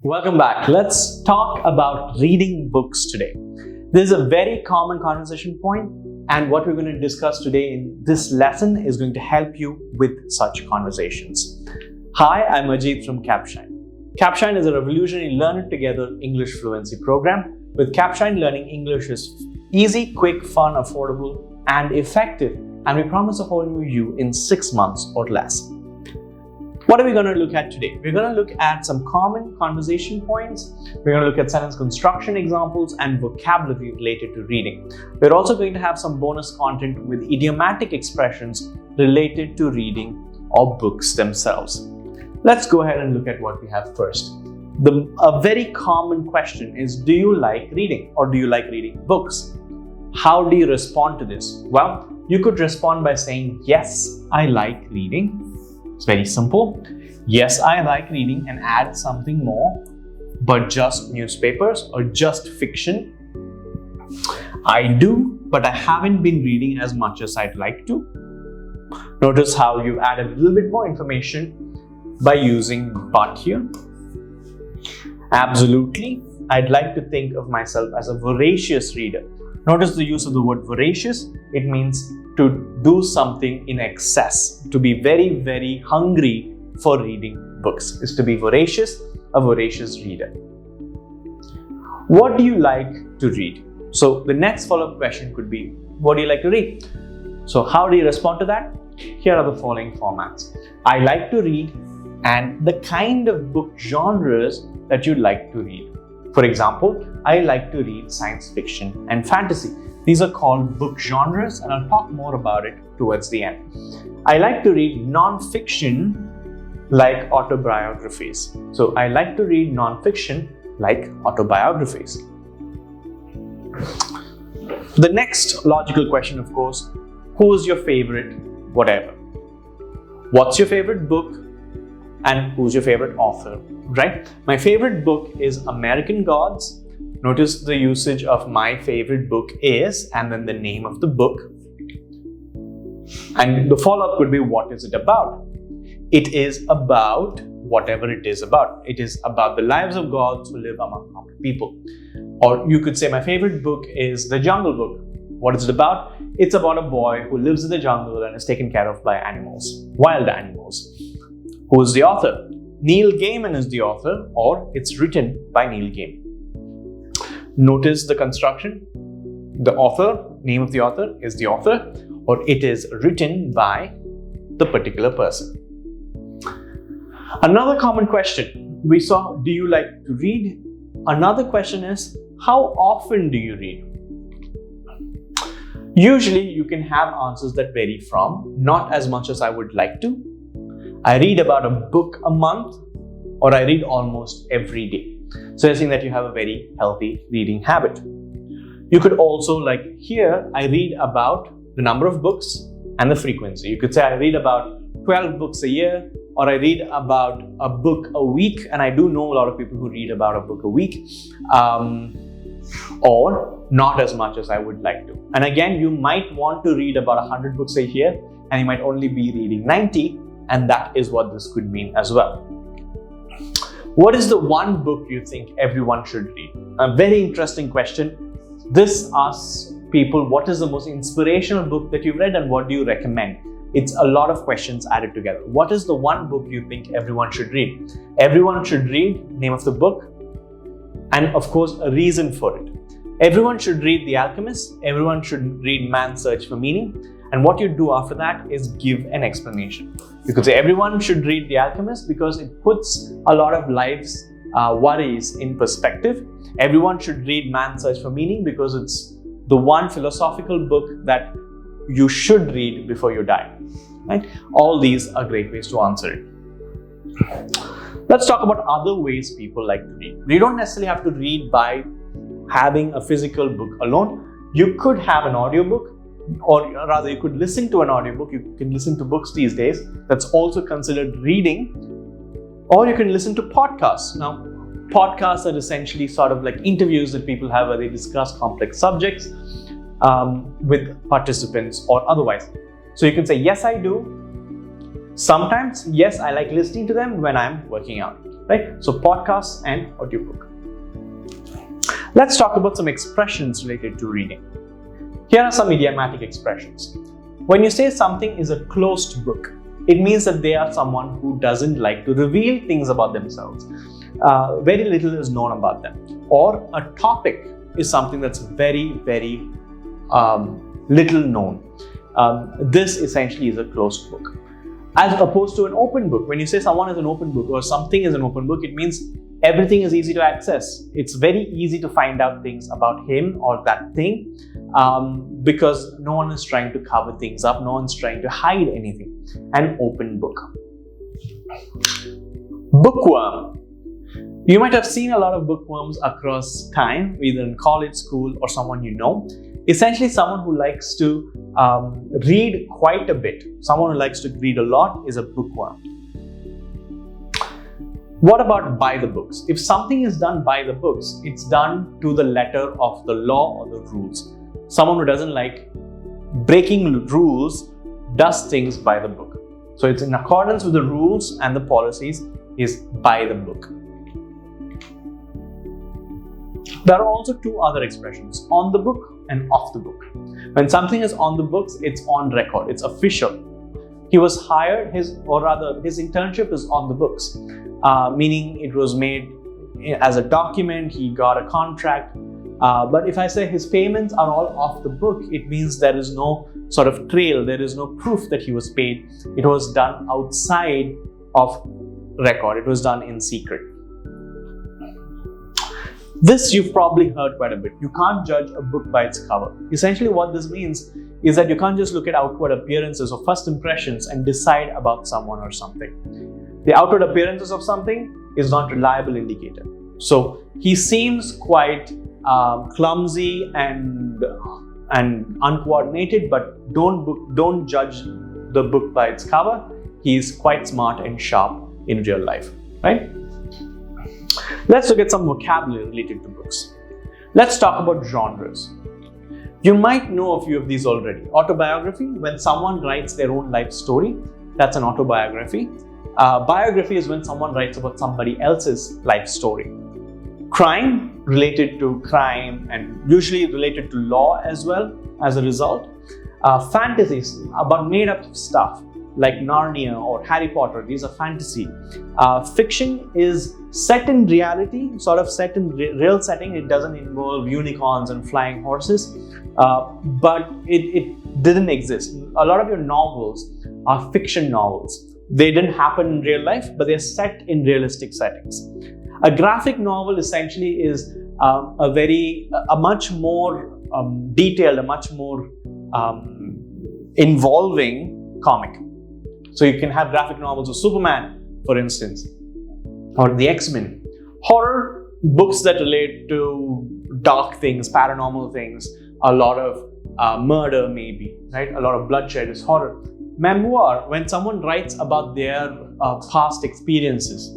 Welcome back. Let's talk about reading books today. This is a very common conversation point, and what we're going to discuss today in this lesson is going to help you with such conversations. Hi, I'm Ajeeth from Capshine. Capshine is a revolutionary learn it together English fluency program. With Capshine, learning English is easy, quick, fun, affordable, and effective, and we promise a whole new you in 6 months or less. What are we going to look at today? We're going to look at some common conversation points. We're going to look at sentence construction examples and vocabulary related to reading. We're also going to have some bonus content with idiomatic expressions related to reading or books themselves. Let's go ahead and look at what we have first. A very common question is, do you like reading or do you like reading books? How do you respond to this? Well, you could respond by saying, yes, I like reading. It's very simple. Yes, I like reading, and add something more, but just newspapers or just fiction. I do, but I haven't been reading as much as I'd like to. Notice how you add a little bit more information by using but here. Absolutely, I'd like to think of myself as a voracious reader. Notice the use of the word voracious. It means to do something in excess, to be very, very hungry for reading books, is to be voracious, a voracious reader. What do you like to read? So the next follow-up question could be, what do you like to read? So how do you respond to that? Here are the following formats. I like to read, and the kind of book genres that you like to read. For example, I like to read science fiction and fantasy. These are called book genres, and I'll talk more about it towards the end. I like to read non-fiction like autobiographies. So I like to read non-fiction like autobiographies. The next logical question, of course, who's your favorite whatever? What's your favorite book? And who's your favorite author, right? My favorite book is American Gods. Notice the usage of my favorite book is, and then the name of the book. And the follow-up could be, what is it about? It is about whatever it is about. It is about the lives of gods who live among common people. Or you could say my favorite book is The Jungle Book. What is it about? It's about a boy who lives in the jungle and is taken care of by animals, wild animals. Who is the author? Neil Gaiman is the author, or it's written by Neil Gaiman. Notice the construction. The author, name of the author is the author, or it is written by the particular person. Another common question, we saw, do you like to read? Another question is, how often do you read? Usually you can have answers that vary from, not as much as I would like to. I read about a book a month, or I read almost every day. So you're saying that you have a very healthy reading habit. You could also, like here, I read about the number of books and the frequency. You could say I read about 12 books a year, or I read about a book a week, and I do know a lot of people who read about a book a week, or not as much as I would like to. And again, you might want to read about 100 books a year, and you might only be reading 90, and that is what this could mean as well. What is the one book you think everyone should read? A very interesting question. This asks people, what is the most inspirational book that you've read and what do you recommend? It's a lot of questions added together. What is the one book you think everyone should read? Everyone should read, name of the book, and of course a reason for it. Everyone should read The Alchemist. Everyone should read Man's Search for Meaning. And what you do after that is give an explanation. You could say everyone should read The Alchemist because it puts a lot of life's worries in perspective. Everyone should read Man's Search for Meaning because it's the one philosophical book that you should read before you die. Right? All these are great ways to answer it. Let's talk about other ways people like to read. You don't necessarily have to read by having a physical book alone. You could have an audiobook, or rather you could listen to an audiobook. You can listen to books these days. That's also considered reading. Or you can listen to podcasts. Now, podcasts are essentially sort of like interviews that people have where they discuss complex subjects with participants or otherwise. So you can say, yes, I do. Sometimes, yes, I like listening to them when I'm working out. right? So podcasts and audiobook. Let's talk about some expressions related to reading. Here are some idiomatic expressions. When you say something is a closed book, it means that they are someone who doesn't like to reveal things about themselves. Very little is known about them. Or a topic is something that's very, very little known. This essentially is a closed book. As opposed to an open book. When you say someone is an open book or something is an open book, it means everything is easy to access. It's very easy to find out things about him or that thing because no one is trying to cover things up. No one's trying to hide anything. An open book. Bookworm. You might have seen a lot of bookworms across time, either in college, school, or someone you know. Essentially, someone who likes to read quite a bit. Someone who likes to read a lot is a bookworm. What about by the books? If something is done by the books, it's done to the letter of the law or the rules. Someone who doesn't like breaking rules does things by the book. So it's in accordance with the rules and the policies is by the book. There are also two other expressions, on the book and off the book. When something is on the books, it's on record, it's official. He was hired, his internship is on the books, meaning it was made as a document, he got a contract. But if I say his payments are all off the book, it means there is no sort of trail, there is no proof that he was paid. It was done outside of record, it was done in secret. This you've probably heard quite a bit. You can't judge a book by its cover. Essentially what this means is that you can't just look at outward appearances or first impressions and decide about someone or something. The outward appearances of something is not a reliable indicator. So he seems quite clumsy and uncoordinated, but don't judge the book by its cover. He's quite smart and sharp in real life, right? Let's look at some vocabulary related to books. Let's talk about genres. You might know a few of these already. Autobiography, when someone writes their own life story, that's an autobiography. Biography is when someone writes about somebody else's life story. Crime, related to crime and usually related to law as well as a result. Fantasies, about made up stuff like Narnia or Harry Potter, these are fantasy. Fiction is set in reality, sort of set in real setting. It doesn't involve unicorns and flying horses, but it didn't exist. A lot of your novels are fiction novels. They didn't happen in real life, but they're set in realistic settings. A graphic novel essentially is a much more detailed, a much more involving comic. So you can have graphic novels of Superman, for instance, or the X-Men. Horror, books that relate to dark things, paranormal things, a lot of murder maybe, right? A lot of bloodshed is horror. Memoir, when someone writes about their past experiences,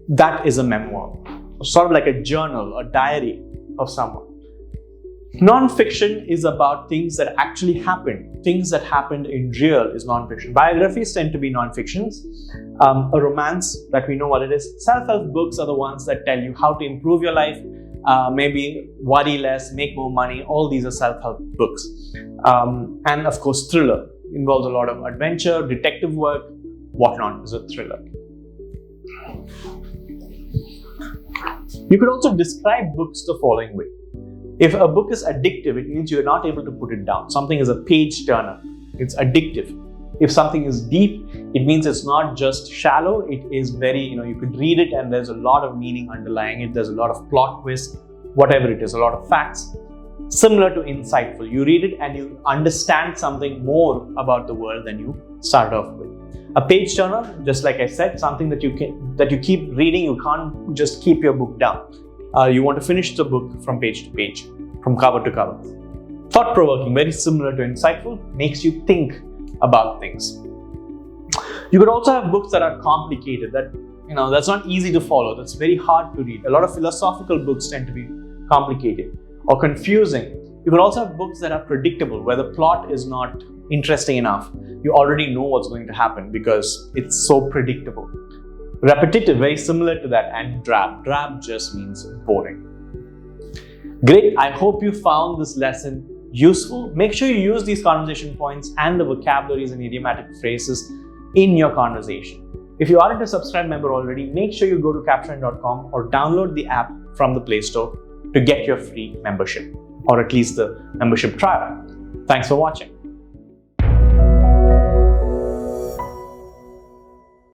that is a memoir. Sort of like a journal, a diary of someone. Non-fiction is about things that actually happened. Things that happened in real is non-fiction. Biographies tend to be non-fictions. A romance, that we know what it is. Self-help books are the ones that tell you how to improve your life, maybe worry less, make more money. All these are self-help books. And of course, thriller involves a lot of adventure, detective work, whatnot is a thriller. You could also describe books the following way. If a book is addictive, it means you're not able to put it down. Something is a page turner. It's addictive. If something is deep, it means it's not just shallow. It is very, you could read it and there's a lot of meaning underlying it. There's a lot of plot twist, whatever it is, a lot of facts. Similar to insightful. You read it and you understand something more about the world than you start off with. A page turner, just like I said, something that you keep reading. You can't just keep your book down. You want to finish the book from page to page, from cover to cover. Thought-provoking, very similar to insightful, makes you think about things. You could also have books that are complicated, that's not easy to follow, that's very hard to read. A lot of philosophical books tend to be complicated or confusing. You could also have books that are predictable, where the plot is not interesting enough. You already know what's going to happen because it's so predictable. Repetitive, very similar to that, and drab. Drab just means boring. Great, I hope you found this lesson useful. Make sure you use these conversation points and the vocabularies and idiomatic phrases in your conversation. If you aren't a subscribed member already, make sure you go to capshine.com or download the app from the Play Store to get your free membership, or at least the membership trial. Thanks for watching.